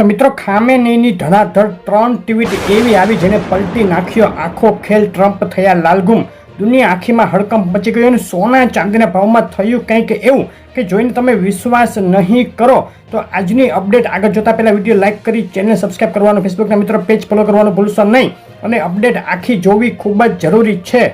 તો મિત્રો ખામેનેઈની ધડાધડ 3 ટ્વીટ એવી આવી જેને પલટી નાખ્યો આખો ખેલ. ટ્રમ્પ થયા લાલઘુમ, દુનિયા આખીમાં હડકંપ મચી ગયો અને સોના ચાંદીના ભાવમાં થયું કંઈક એવું કે જોઈને તમે વિશ્વાસ નહીં કરો. તો આજની અપડેટ આગળ જોતા પહેલા વિડીયો લાઇક કરી ચેનલ સબસ્ક્રાઇબ કરવાનું, ફેસબુકના મિત્રો પેજ ફોલો કરવાનું ભૂલશો નહીં અને અપડેટ આખી જોવી ખૂબ જ જરૂરી છે.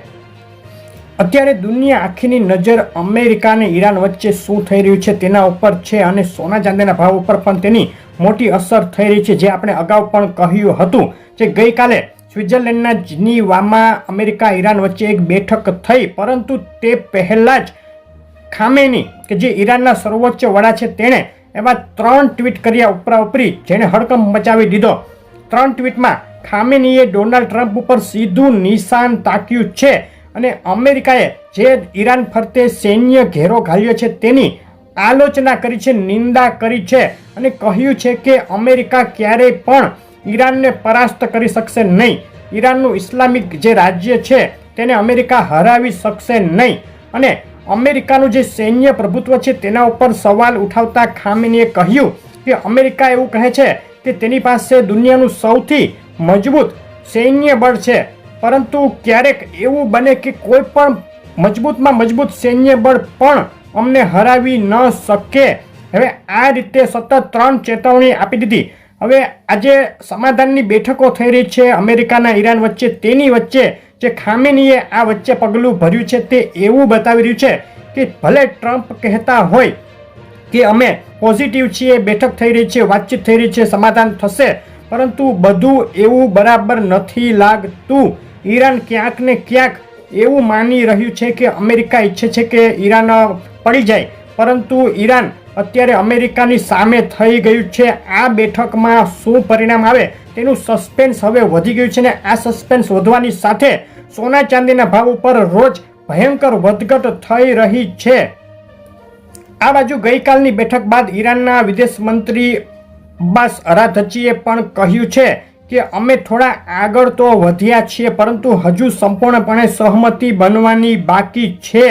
અત્યારે દુનિયા આખીની નજર અમેરિકા અને ઈરાન વચ્ચે શું થઈ રહ્યું છે તેના ઉપર છે અને સોના ચાંદીના ભાવ ઉપર પણ તેની મોટી અસર થઈ રહી છે. જે આપણે અગાઉ પણ કહ્યું હતું જે ગઈકાલે સ્વિટ્ઝરલેન્ડના જીનીવામાં અમેરિકા ઈરાન વચ્ચે એક બેઠક થઈ, પરંતુ તે પહેલા જ ખામેની કે જે ઈરાનના સર્વોચ્ચ વડા છે તેણે એવા 3 ટ્વીટ કર્યા ઉપરાઉપરી જેને હડકંપ મચાવી દીધો. 3 ટ્વીટમાં ખામેનીએ ડોનાલ્ડ ટ્રમ્પ ઉપર સીધું નિશાન તાક્યું છે અને અમેરિકાએ જે ઈરાન ફરતે સૈન્ય ઘેરો ઘાલ્યો છે તેની આલોચના કરી છે, નિંદા કરી છે અને કહ્યું છે કે અમેરિકા ક્યારેય પણ ઈરાનને પરાસ્ત કરી શકશે નહીં. ઈરાનનું ઇસ્લામિક જે રાજ્ય છે તેને અમેરિકા હરાવી શકશે નહીં અને અમેરિકાનું જે સૈન્ય પ્રભુત્વ છે તેના ઉપર સવાલ ઉઠાવતા ખામેનીએ કહ્યું કે અમેરિકા એવું કહે છે કે તેની પાસે દુનિયાનું સૌથી મજબૂત સૈન્ય બળ છે, પરંતુ ક્યારેક એવું બને કે કોઈ પણ મજબૂતમાં મજબૂત સૈન્ય બળ પણ અમને હરાવી ન શકે. હવે આ રીતે સતત 3 ચેતવણી આપી દીધી. હવે આજે સમાધાનની બેઠકો થઈ રહી છે અમેરિકાના ઈરાન વચ્ચે, તેની વચ્ચે જે ખામેનીએ આ વચ્ચે પગલું ભર્યું છે તે એવું બતાવી રહ્યું છે કે ભલે ટ્રમ્પ કહેતા હોય કે અમે પોઝિટિવ છીએ, બેઠક થઈ રહી છે, વાતચીત થઈ રહી છે, સમાધાન થશે, પરંતુ બધું એવું બરાબર નથી લાગતું. ઈરાન ક્યાંક ને ક્યાંક એવું માની રહ્યું છે કે અમેરિકા ઈચ્છે છે કે ઈરાન પડી જાય, પરંતુ ઈરાન અત્યારે અમેરિકાની સામે થઈ ગયું છે. આ બેઠકમાં શું પરિણામ આવે તેનું સસ્પેન્સ હવે વધી ગયું છે ને આ સસ્પેન્સ વધવાની સાથે સોના ચાંદીના ભાવ ઉપર રોજ ભયંકર વધઘટ થઈ રહી છે. આ બાજુ ગઈકાલની બેઠક બાદ ઈરાનના વિદેશ મંત્રી અબ્બાસ અરાઘચીએ પણ કહ્યું છે કે અમે થોડા આગળ તો વધ્યા છીએ, પરંતુ હજુ સંપૂર્ણપણે સહમતિ બનવાની બાકી છે.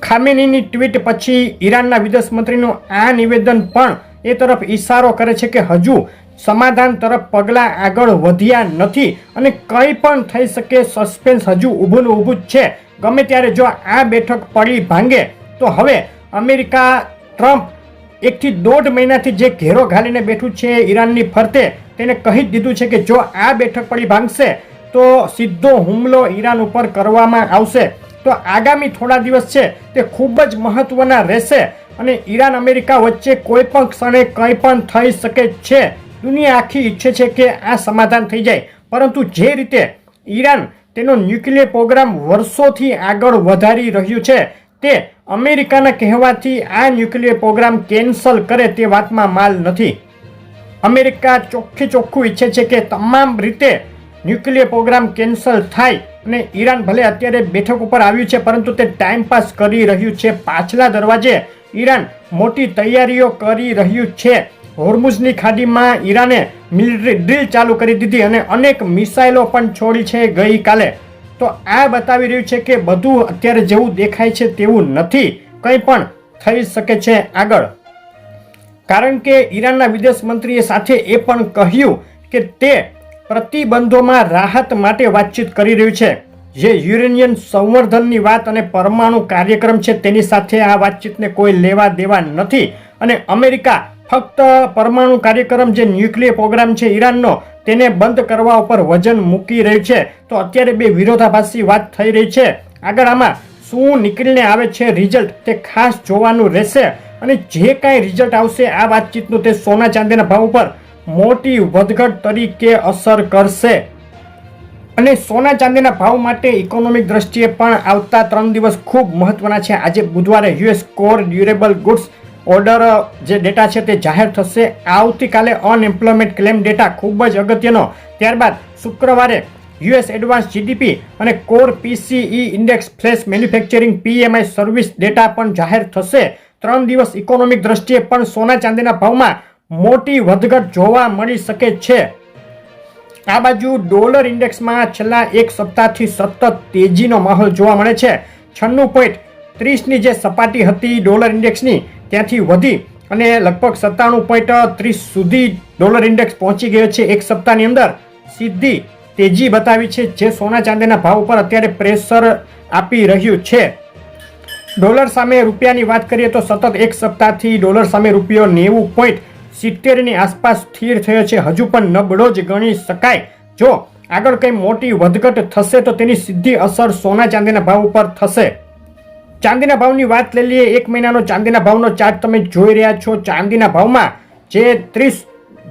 ખામેનીની ટ્વીટ પછી ઈરાનના વિદેશ મંત્રીનું આ નિવેદન પણ એ તરફ ઈશારો કરે છે કે હજુ સમાધાન તરફ પગલાં આગળ વધ્યા નથી અને કંઈ પણ થઈ શકે. સસ્પેન્સ હજુ ઊભું ને ઊભું જ છે. ગમે ત્યારે જો આ બેઠક પડી ભાંગે તો હવે અમેરિકા ટ્રમ્પ 1 થી 1.5 મહિનાથી જે ઘેરો ઘાલીને બેઠું છે ઈરાનની ફરતે, તેને કહી જ દીધું છે કે જો આ બેઠક પડી ભાંગશે તો સીધો હુમલો ઈરાન ઉપર કરવામાં આવશે. તો આગામી થોડા દિવસ છે તે ખૂબ જ મહત્વના રહેશે અને ઈરાન અમેરિકા વચ્ચે કોઈ પણ ક્ષણે કંઈ પણ થઈ શકે છે. દુનિયા આખી ઈચ્છે છે કે આ સમાધાન થઈ જાય, પરંતુ જે રીતે ઈરાન તેનો ન્યુક્લિયર પ્રોગ્રામ વર્ષોથી આગળ વધારી રહ્યું છે તે અમેરિકાના કહેવાથી આ ન્યુક્લિયર પ્રોગ્રામ કેન્સલ કરે તે વાતમાં માલ નથી. અમેરિકા ચોખ્ખું ઈચ્છે છે કે તમામ રીતે ન્યુક્લિયર પ્રોગ્રામ કેન્સલ થાય અને ઈરાન ભલે અત્યારે બેઠક ઉપર આવ્યું છે પરંતુ તે ટાઈમ પાસ કરી રહ્યું છે. પાછલા દરવાજે ઈરાન મોટી તૈયારીઓ કરી રહ્યું છે. હોર્મુઝની ખાડીમાં ઈરાને મિલિટરી ડ્રીલ ચાલુ કરી દીધી અને અનેક મિસાઇલો પણ છોડી છે ગઈકાલે. તો આ બતાવી રહ્યું છે કે બધું અત્યારે જેવું દેખાય છે તેવું નથી, કંઈ પણ થઈ શકે છે આગળ. કારણ કે ઈરાનના વિદેશ મંત્રીએ સાથે એ પણ કહ્યું કે તે પ્રતિબંધોમાં રાહત માટે વાતચીત કરી રહ્યું છે. જે યુરેનિયમ સંવર્ધનની વાત અને પરમાણુ કાર્યક્રમ છે તેની સાથે આ વાતચીતને કોઈ લેવા દેવા નથી અને અમેરિકા ફક્ત પરમાણુ કાર્યક્રમ જે ન્યુક્લિયર પ્રોગ્રામ છે ઈરાનનો તેને બંધ કરવા ઉપર વજન મૂકી રહ્યું છે. તો અત્યારે બે વિરોધાભાસી વાત થઈ રહી છે. આગળ આમાં શું નીકળીને આવે છે રિઝલ્ટ તે ખાસ જોવાનું રહેશે અને જે કાંઈ રિઝલ્ટ આવશે આ વાતચીતનું તે સોના ચાંદીના ભાવ ઉપર મોટી વધઘટ તરીકે અસર કરશે. અને સોના ચાંદીના ભાવ માટે ઇકોનોમિક દ્રષ્ટિએ પણ આવતા 3 દિવસ ખૂબ મહત્વના છે. આજે બુધવારે US core durable goods order જે ડેટા છે તે જાહેર થશે. આવતીકાલે અનએમ્પ્લોયમેન્ટ ક્લેમ ડેટા ખૂબ જ અગત્યનો. ત્યારબાદ શુક્રવારે યુએસ એડવાન્સ જીડીપી અને core PCE index flash manufacturing PMI service data પણ જાહેર થશે. 3 દિવસ ઇકોનોમિક દ્રષ્ટિએ પણ સોના ચાંદીના ભાવમાં મોટી વધઘટ જોવા મળી શકે છે. આ બાજુ ડોલર ઇન્ડેક્સમાં છેલ્લા એક સપ્તાહથી સતત તેજીનો માહોલ જોવા મળે છે. 96.30ની જે સપાટી હતી ડોલર ઇન્ડેક્સની ત્યાંથી વધી અને લગભગ 97.30 સુધી ડોલર ઇન્ડેક્સ પહોંચી ગયો છે. એક સપ્તાહની અંદર સીધી તેજી બતાવી છે, જે સોના ચાંદીના ભાવ ઉપર અત્યારે પ્રેશર આપી રહ્યું છે. ડોલર સામે રૂપિયાની વાત કરીએ તો સતત એક સપ્તાહથી ડોલર સામે રૂપિયો 90.70ની આસપાસ સ્થિર થયો છે. હજુ પણ નબળો જ ગણી શકાય. જો આગળ કંઈ મોટી વધઘટ થશે તો તેની સીધી અસર સોના ચાંદીના ભાવ ઉપર થશે. ચાંદીના ભાવની વાત લઈ લઈએ. એક મહિનાનો ચાંદીના ભાવનો ચાર્ટ તમે જોઈ રહ્યા છો. ચાંદીના ભાવમાં જે 30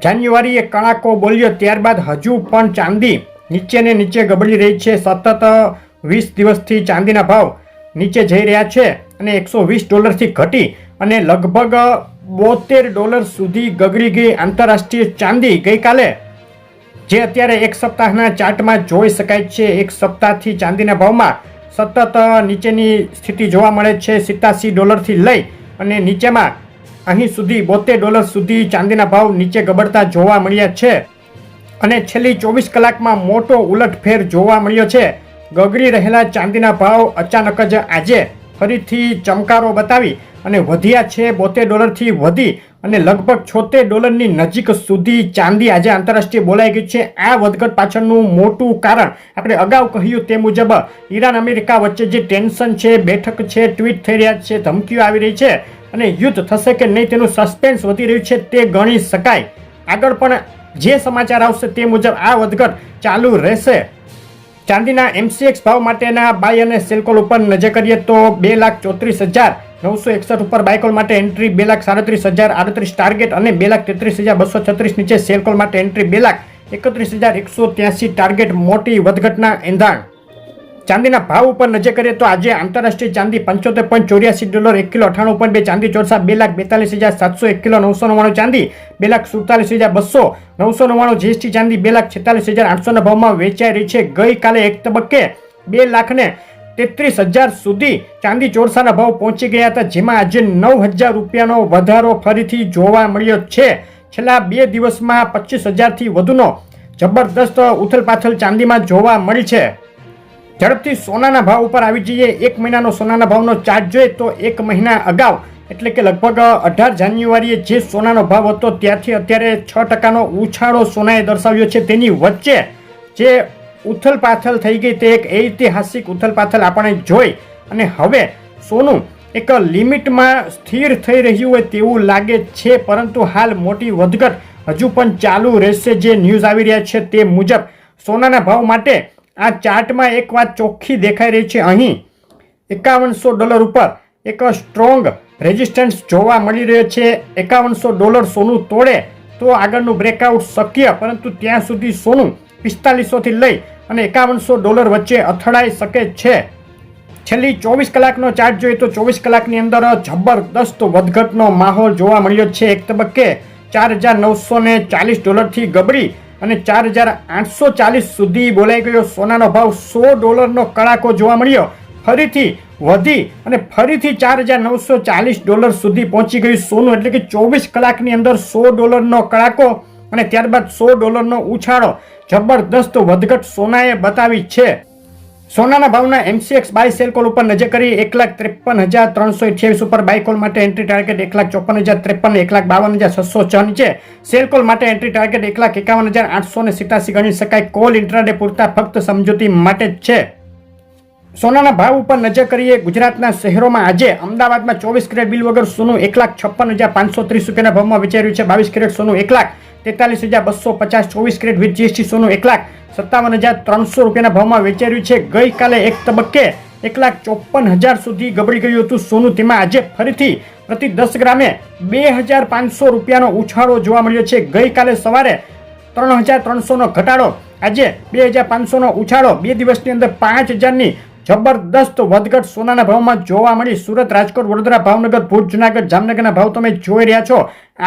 જાન્યુઆરીએ કડાકો બોલ્યો ત્યારબાદ હજુ પણ ચાંદી નીચે ને નીચે ગબડી રહી છે. સતત 20 દિવસથી ચાંદીના ભાવ નીચે જઈ રહ્યા છે અને $120થી ઘટી અને લગભગ $72 સુધી ગગડી ગઈ આંતરરાષ્ટ્રીય ચાંદી ગઈકાલે, જે અત્યારે એક સપ્તાહના ચાર્ટમાં જોઈ શકાય છે. એક સપ્તાહથી ચાંદીના ભાવમાં સતત નીચેની સ્થિતિ જોવા મળે છે. $87થી લઈ અને નીચેમાં અહીં સુધી $72 સુધી ચાંદીના ભાવ નીચે ગબડતા જોવા મળ્યા છે. અને છેલ્લી 24 કલાકમાં મોટો ઉલટફેર જોવા મળ્યો છે. ગગડી રહેલા ચાંદીના ભાવ અચાનક જ આજે ફરીથી ચમકારો બતાવી અને વધ્યા છે. $72થી વધી અને લગભગ $76ની નજીક સુધી ચાંદી આજે આંતરરાષ્ટ્રીય બોલાઈ ગઈ છે. આ વધઘટ પાછળનું મોટું કારણ આપણે અગાઉ કહ્યું તે મુજબ ઈરાન અમેરિકા વચ્ચે જે ટેન્શન છે, બેઠક છે, ટ્વીટ થઈ રહ્યા છે, ધમકીઓ આવી રહી છે અને યુદ્ધ થશે કે નહીં તેનું સસ્પેન્સ વધી રહ્યું છે તે ગણી શકાય. આગળ પણ જે સમાચાર આવશે તે મુજબ આ વધઘટ ચાલુ રહેશે. ચાંદીના MCX ભાવ માટેના બાય અને સેલ કોલ ઉપર નજર કરીએ તો 2,34,961 ઉપર બાય કોલ માટે એન્ટ્રી, 2,37,038 ટાર્ગેટ અને 2,33,236 નીચે સેલ કોલ માટે એન્ટ્રી, 2,31,183 ટાર્ગેટ. મોટી વધઘટના એંધાણ. ચાંદીના ભાવ ઉપર નજર કરીએ તો આજે આંતરરાષ્ટ્રીય ચાંદી $75.84 1 કિલો, 98.2 ચાંદી ચોરસા, 2,42,701 કિલો, 999 ચાંદી, 2,47,200, 999 GST ચાંદી, 2,46,800 ભાવમાં વેચાઈ રહી છે. ગઈકાલે એક તબક્કે 2,33,000 સુધી ચાંદી ચોરસાના ભાવ પહોંચી ગયા હતા, જેમાં આજે $9,000નો વધારો ફરીથી જોવા મળ્યો છે. છેલ્લા 2 દિવસમાં 25,000થી વધુનો જબરદસ્ત ઉથલપાથલ ચાંદીમાં જોવા મળી છે. ઝડપથી સોનાના ભાવ ઉપર આવી જઈએ. એક મહિનાનો સોનાના ભાવનો ચાર્ટ જોઈએ તો એક મહિના અગાઉ એટલે કે લગભગ 18 જાન્યુઆરીએ જે સોનાનો ભાવ હતો ત્યારથી અત્યારે 6%નો ઉછાળો સોનાએ દર્શાવ્યો છે. તેની વચ્ચે જે ઉથલપાથલ થઈ ગઈ તે એક ઐતિહાસિક ઉથલપાથલ આપણે જોઈ અને હવે સોનું એક લિમિટમાં સ્થિર થઈ રહ્યું હોય તેવું લાગે છે. પરંતુ હાલ મોટી વધઘટ હજુ પણ ચાલુ રહેશે. જે ન્યૂઝ આવી રહ્યા છે તે મુજબ સોનાના ભાવ માટે આ ચાર્ટમાં એક વાત ચોખ્ખી દેખાઈ રહી છે. અહીં $5,100 ઉપર એક સ્ટ્રોંગ રેઝિસ્ટન્સ જોવા મળી રહ્યો છે. $5,100 સોનું તોડે તો આગળનું બ્રેકઆઉટ શક્ય, પરંતુ ત્યાં સુધી સોનું 4500થી લઈ અને $5,100 વચ્ચે અથડાઈ શકે છે. છેલ્લી 24 કલાકનો ચાર્ટ જોઈએ તો 24 કલાકની અંદર જબરદસ્ત વધઘટનો માહોલ જોવા મળ્યો છે. એક તબક્કે $4,940થી ગબડી અને 4,840 સુધી બોલાઈ ગયો. સોનાનો ભાવ $100નો કડાકો જોવા મળ્યો, ફરીથી વધી અને ફરીથી $4,940 સુધી પહોંચી ગયું સોનું. એટલે કે 24 કલાકની અંદર $100નો કડાકો અને ત્યારબાદ $100નો ઉછાળો. જબરદસ્ત વધઘટ સોનાએ બતાવી છે. સોનાના ભાવના MCX બાય સેલ કોલ ઉપર નજર કરી 1,53,328 ઉપર બાય કોલ માટે એન્ટ્રી ટાર્ગેટ, 1,54,053, 1,52,606 નીચે સેલ કોલ માટે એન્ટ્રી ટાર્ગેટ, 1,51,887 ગણી શકાય. કોલ ઇન્ટ્રાડે પૂરતા ફક્ત સમજૂતી માટે જ છે. સોનાના ભાવ ઉપર નજર કરીએ. ગુજરાતના શહેરોમાં આજે અમદાવાદમાં 24 કેરેટ બિલ વગર સોનું 1,56,530 રૂપિયાના ભાવમાં વેચાઈ રહ્યું છે. 22 કેરેટ સોનું 1,43,250, 24 કેરેટ વિથ GST સોનું 1,57,300 રૂપિયાના ભાવમાં વેચાઈ રહ્યું છે. ગઈકાલે એક તબક્કે 1,54,000 સુધી ગબડી ગયું હતું સોનું. તેમાં આજે ફરીથી પ્રતિ 10 ગ્રામે 2,500 રૂપિયાનો ઉછાળો જોવા મળ્યો છે. ગઈકાલે સવારે 3,300નો ઘટાડો, આજે 2,500નો ઉછાળો. 2 દિવસની અંદર 5,000ની જબરદસ્ત વધઘટ સોનાના ભાવમાં જોવા મળી. સુરત, રાજકોટ, વડોદરા, ભાવનગર, ભુજ, જુનાગઢ, જામનગરના ભાવ તમે જોઈ રહ્યા છો.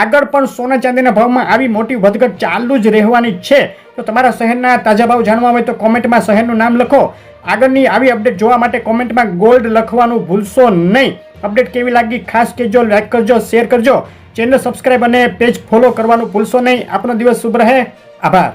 આગળ પણ સોના ચાંદીના ભાવમાં આવી મોટી વધઘટ ચાલુ જ રહેવાની છે. તો તમારા શહેરના તાજા ભાવ જાણવા હોય તો કોમેન્ટમાં શહેરનું નામ લખો. આગળની આવી અપડેટ જોવા માટે કોમેન્ટમાં ગોલ્ડ લખવાનું ભૂલશો નહીં. અપડેટ કેવી લાગી ખાસ કહેજો, લાઈક કરજો, શેર કરજો, ચેનલ સબસ્ક્રાઈબ અને પેજ ફોલો કરવાનું ભૂલશો નહીં. આપનો દિવસ શુભ રહે. આભાર.